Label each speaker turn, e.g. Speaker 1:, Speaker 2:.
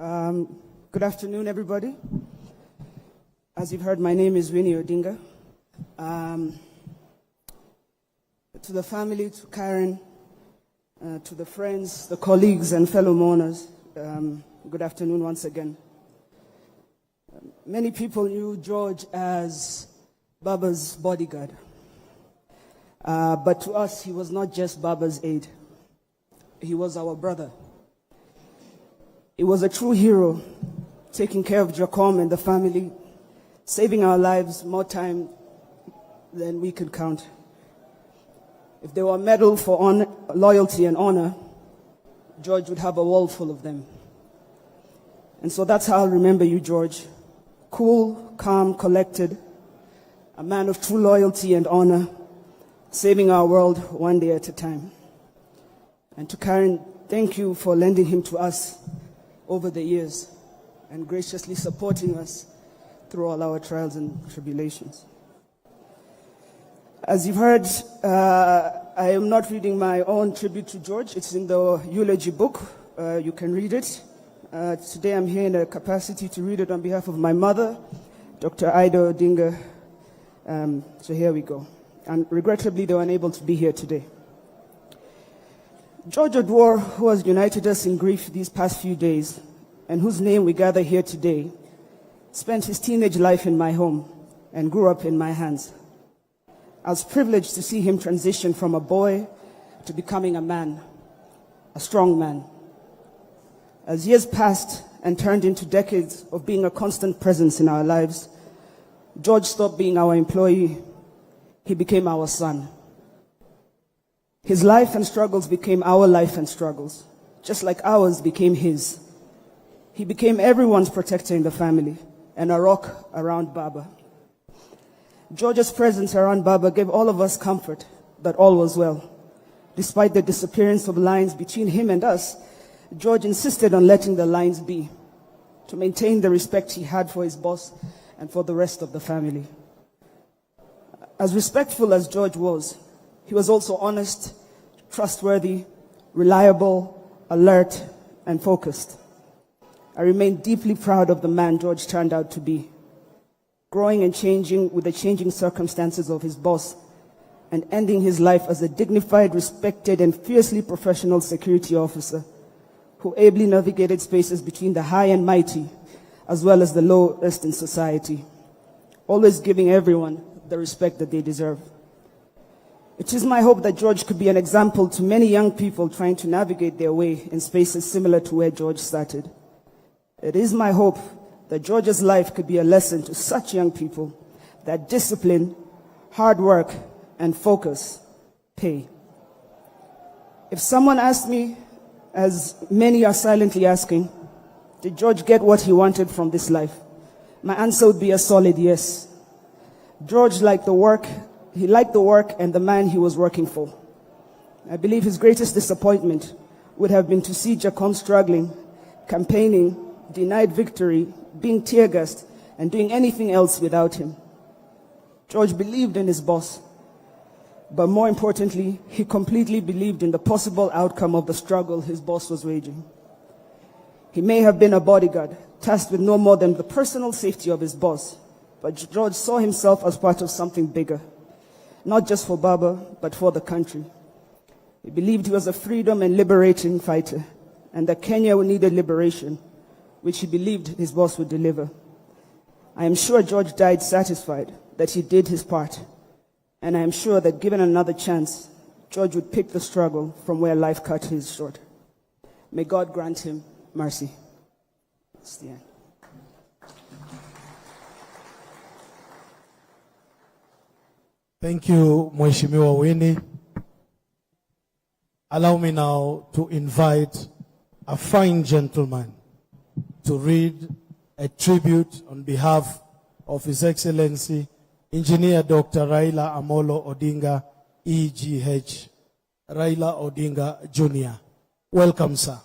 Speaker 1: Good afternoon, everybody. As you've heard, my name is Winnie Odinga. To the family, to Karen, to the friends, the colleagues, and fellow mourners, good afternoon once again. Many people knew George as Baba's bodyguard. But to us, he was not just Baba's aide. He was our brother. He was a true hero, taking care of Jacom and the family, saving our lives more time than we could count. If there were a medal for loyalty and honor, George would have a wall full of them. And so that's how I'll remember you, George. Cool, calm, collected, a man of true loyalty and honor, saving our world one day at a time. And to Karen, thank you for lending him to us over the years and graciously supporting us through all our trials and tribulations. As you've heard, I am not reading my own tribute to George. It's in the eulogy book. You can read it. Today I'm here in a capacity to read it on behalf of my mother, Dr. Ida Odinga. So here we go. And regrettably, they were unable to be here today. George Oduor, who has united us in grief these past few days, and whose name we gather here today, spent his teenage life in my home and grew up in my hands. I was privileged to see him transition from a boy to becoming a man, a strong man. As years passed and turned into decades of being a constant presence in our lives, George stopped being our employee. He became our son. His life and struggles became our life and struggles, just like ours became his. He became everyone's protector in the family and a rock around Baba. George's presence around Baba gave all of us comfort that all was well. Despite the disappearance of lines between him and us, George insisted on letting the lines be, to maintain the respect he had for his boss and for the rest of the family. As respectful as George was, he was also honest, trustworthy, reliable, alert, and focused. I remain deeply proud of the man George turned out to be, growing and changing with the changing circumstances of his boss, and ending his life as a dignified, respected, and fiercely professional security officer who ably navigated spaces between the high and mighty, as well as the lowest in society, always giving everyone the respect that they deserve. It is my hope that George could be an example to many young people trying to navigate their way in spaces similar to where George started. It is my hope that George's life could be a lesson to such young people that discipline, hard work, and focus pay. If someone asked me, as many are silently asking, did George get what he wanted from this life? My answer would be a solid yes. George liked the work. He liked the work and the man he was working for. I believe his greatest disappointment would have been to see Jacom struggling, campaigning, denied victory, being tear-gassed, and doing anything else without him. George believed in his boss, but more importantly, he completely believed in the possible outcome of the struggle his boss was waging. He may have been a bodyguard, tasked with no more than the personal safety of his boss, but George saw himself as part of something bigger, not just for Baba, but for the country. He believed he was a freedom and liberating fighter, and that Kenya needed liberation, which he believed his boss would deliver. I am sure George died satisfied that he did his part, and I am sure that given another chance, George would pick the struggle from where life cut his short. May God grant him mercy. That's the end.
Speaker 2: Thank you, Mheshimiwa Winnie. Allow me now to invite a fine gentleman to read a tribute on behalf of His Excellency, Engineer Dr. Raila Amolo Odinga, EGH, Raila Odinga Jr. Welcome, sir.